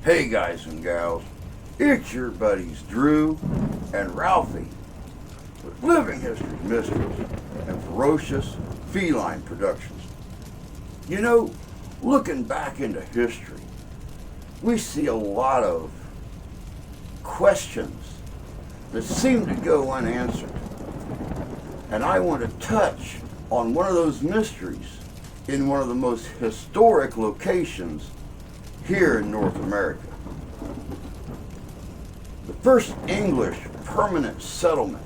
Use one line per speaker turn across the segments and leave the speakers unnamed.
Hey guys and gals, it's your buddies Drew and Ralphie with Living History Mysteries and Ferocious Feline Productions. You know, looking back into history, we see a lot of questions that seem to go unanswered. And I want to touch on one of those mysteries in one of the most historic locations here in North America. The first English permanent settlement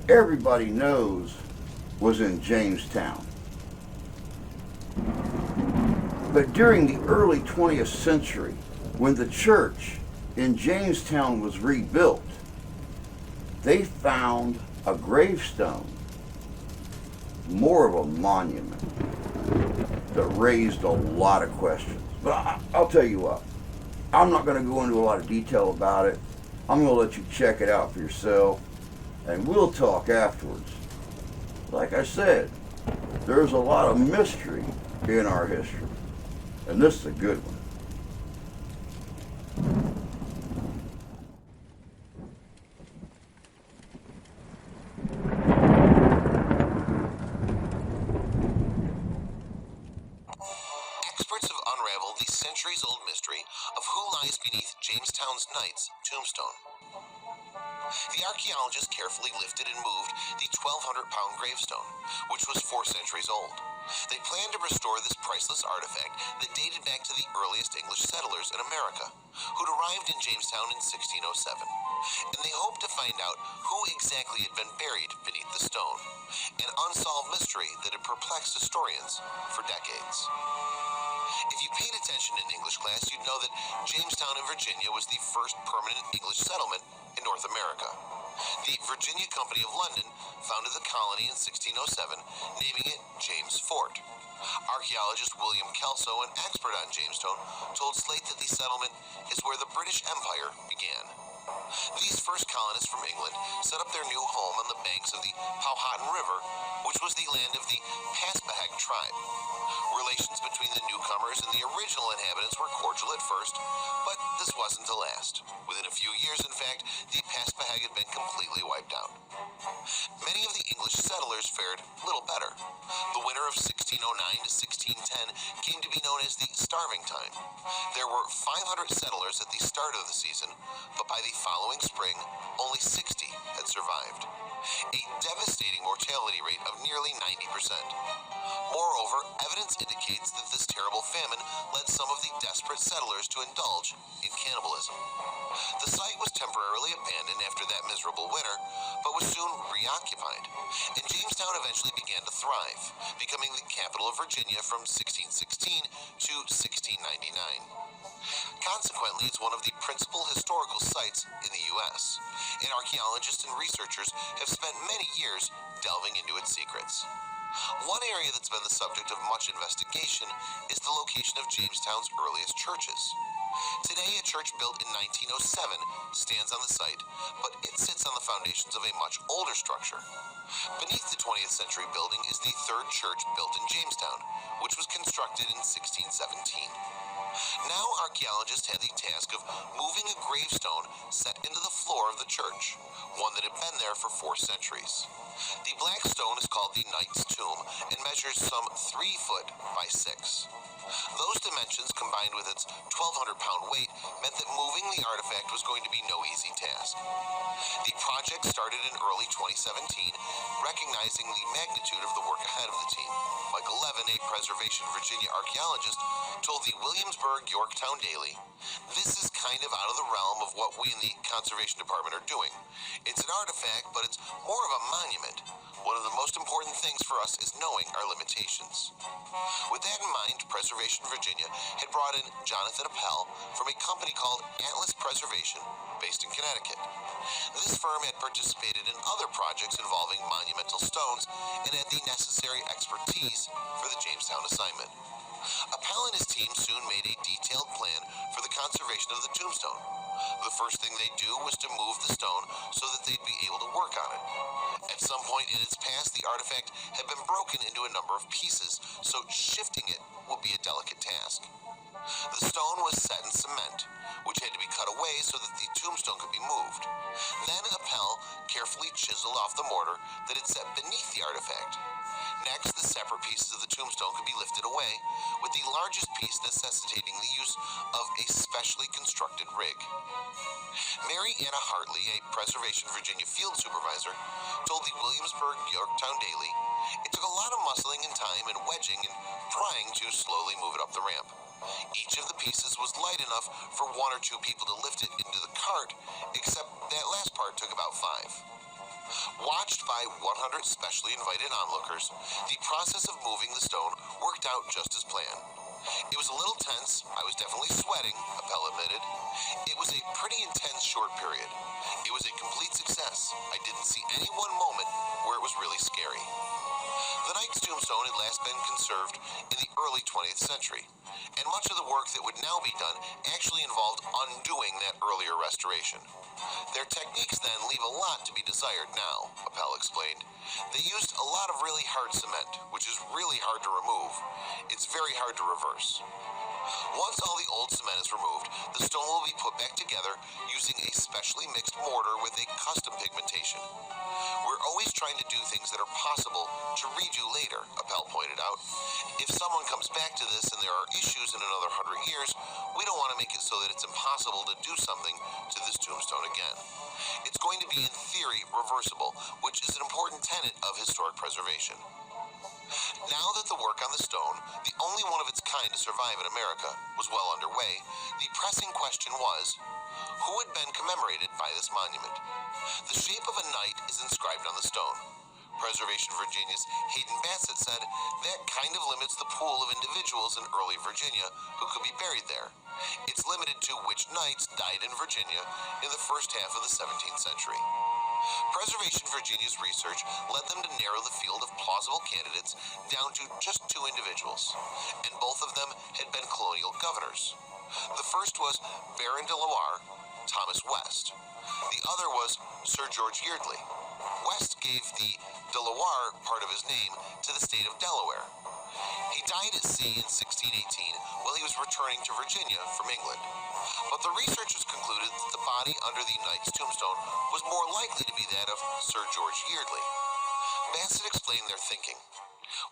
everybody knows was in Jamestown. But during the early 20th century, when the church in Jamestown was rebuilt, they found a gravestone, more of a monument, that raised a lot of questions. But I'll tell you what, I'm not going to go into a lot of detail about it. I'm going to let you check it out for yourself, and we'll talk afterwards. Like I said, there's a lot of mystery in our history, and this is a good one.
Experts have unraveled the centuries-old mystery of who lies beneath Jamestown's knight's tombstone. The archaeologists carefully lifted and moved the 1,200-pound gravestone, which was 4 centuries old. They planned to restore this priceless artifact that dated back to the earliest English settlers in America, who'd arrived in Jamestown in 1607. And they hoped to find out who exactly had been buried beneath the stone, an unsolved mystery that had perplexed historians for decades. If you paid attention in English class, you'd know that Jamestown in Virginia was the first permanent English settlement in North America. The Virginia Company of London founded the colony in 1607, naming it James Fort. Archaeologist William Kelso, an expert on Jamestown, told Slate that the settlement is where the British Empire began. These first colonists from England set up their new home on the banks of the Powhatan River, which was the land of the Paspahegh tribe. Relations between the newcomers and the original inhabitants were cordial at first, but this wasn't to last. Within a few years, in fact, the Paspahegh had been completely wiped out. Many of the English settlers fared little better. The winter of 1609 to 1610 came to be known as the Starving Time. There were 500 settlers at the start of the season, but by the following spring, only 60 had survived. A devastating mortality rate of nearly 90%. Moreover, evidence indicates that this terrible famine led some of the desperate settlers to indulge in cannibalism. The site was temporarily abandoned after that miserable winter, but was soon reoccupied, and Jamestown eventually began to thrive, becoming the capital of Virginia from 1616 to 1699. Consequently, it's one of the principal historical sites in the U.S., and archaeologists and researchers have spent many years delving into its secrets. One area that's been the subject of much investigation is the location of Jamestown's earliest churches. Today, a church built in 1907 stands on the site, but it sits on the foundations of a much older structure. Beneath the 20th century building is the third church built in Jamestown, which was constructed in 1617. Now, archaeologists had the task of moving a gravestone set into the floor of the church, one that had been there for 4 centuries. The black stone is called the Knight's Tomb and measures some 3 foot by 6. Those dimensions, combined with its 1,200-pound weight, meant that moving the artifact was going to be no easy task. The project started in early 2017, recognizing the magnitude of the work ahead of the team. Michael Levin, a Preservation Virginia archaeologist, told the Williamsburg Yorktown Daily, "This is kind of out of the realm of what we in the Conservation Department are doing. It's an artifact, but it's more of a monument. One of the most important things for us is knowing our limitations." With that in mind, Preservation Virginia had brought in Jonathan Appel from a company called Atlas Preservation, based in Connecticut. This firm had participated in other projects involving monumental stones and had the necessary expertise for the Jamestown assignment. Appel and his team soon made a detailed plan for the conservation of the tombstone. The first thing they'd do was to move the stone so that they'd be able to work on it. At some point in its past, the artifact had been broken into a number of pieces, so shifting it would be a delicate task. The stone was set in cement chiseled off the mortar that had set beneath the artifact. Next, the separate pieces of the tombstone could be lifted away, with the largest piece necessitating the use of a specially constructed rig. Mary Anna Hartley, a Preservation Virginia field supervisor, told the Williamsburg Yorktown Daily, "It took a lot of muscling and time and wedging and prying to slowly move it up the ramp. Each of the pieces was light enough for 1 or 2 people to lift it into the cart, except that last part took about 5. Watched by 100 specially invited onlookers, the process of moving the stone worked out just as planned. It was a little tense. I was definitely sweating," Appel admitted. "It was a pretty intense short period. It was a complete success. I didn't see any one moment where it was really scary." The knight's tombstone had last been conserved in the early 20th century, and much of the work that would now be done actually involved undoing that earlier restoration. "Their techniques then leave a lot to be desired now," Appel explained. "They used a lot of really hard cement, which is really hard to remove. It's very hard to reverse. Once all the old cement is removed, the stone will be put back together using a specially mixed mortar with a custom pigmentation. We're always trying to do things that are possible to redo later," Appel pointed out. "If someone comes back to this and there are issues in another 100 years, we don't want to make it so that it's impossible to do something to this tombstone again. It's going to be, in theory, reversible, which is an important tenet of historic preservation." Now that the work on the stone, the only one of its kind to survive in America, was well underway, the pressing question was, who had been commemorated by this monument? The shape of a knight is inscribed on the stone. Preservation Virginia's Hayden Bassett said that kind of limits the pool of individuals in early Virginia who could be buried there. It's limited to which knights died in Virginia in the first half of the 17th century. Preservation Virginia's research led them to narrow the field of plausible candidates down to just 2 individuals, and both of them had been colonial governors. The first was Baron de Loire, Thomas West. The other was Sir George Yeardley. West gave the de Loire part of his name to the state of Delaware. He died at sea in 1618 while he was returning to Virginia from England. But the researchers concluded that the body under the knight's tombstone was more likely to be that of Sir George Yeardley. Bassett explained their thinking.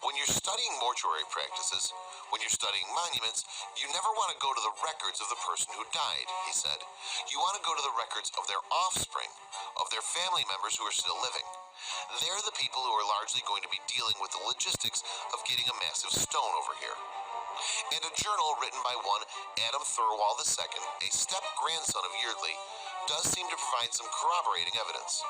"When you're studying mortuary practices, when you're studying monuments, you never want to go to the records of the person who died," he said. "You want to go to the records of their offspring, of their family members who are still living. They're the people who are largely going to be dealing with the logistics of getting a massive stone over here." And a journal written by one Adam Thirlwall II, a step-grandson of Yeardley, does seem to provide some corroborating evidence.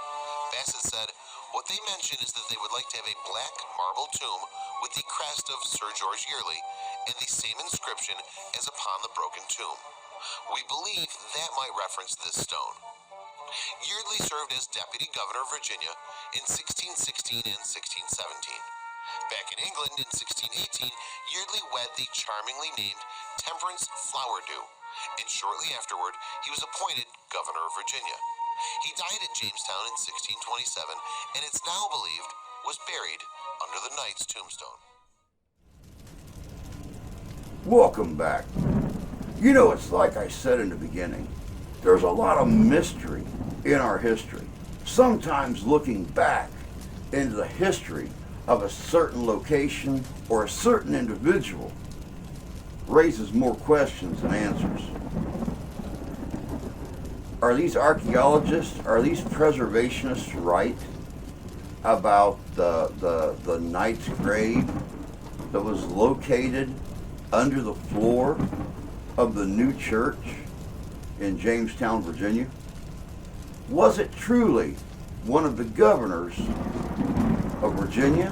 Bassett said, "What they mention is that they would like to have a black marble tomb with the crest of Sir George Yeardley and the same inscription as upon the broken tomb. We believe that might reference this stone." Yeardley served as Deputy Governor of Virginia in 1616 and 1617. Back in England in 1618, Yeardley wed the charmingly named Temperance Flowerdew, and shortly afterward, he was appointed Governor of Virginia. He died at Jamestown in 1627, and it's now believed was buried under the knight's tombstone.
Welcome back. You know, it's like I said in the beginning, there's a lot of mystery in our history. Sometimes looking back into the history of a certain location or a certain individual raises more questions than answers. Are these archaeologists, are these preservationists right about the knight's grave that was located under the floor of the new church in Jamestown, Virginia? Was it truly one of the governors of Virginia,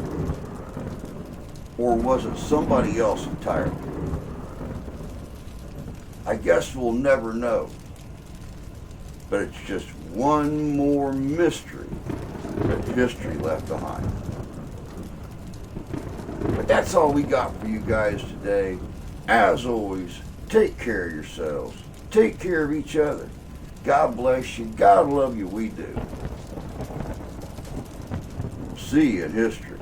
or was it somebody else entirely? I guess we'll never know, but it's just one more mystery that history left behind. But that's all we got for you guys today. As always, take care of yourselves. Take care of each other. God bless you. God love you. We do. See you in history.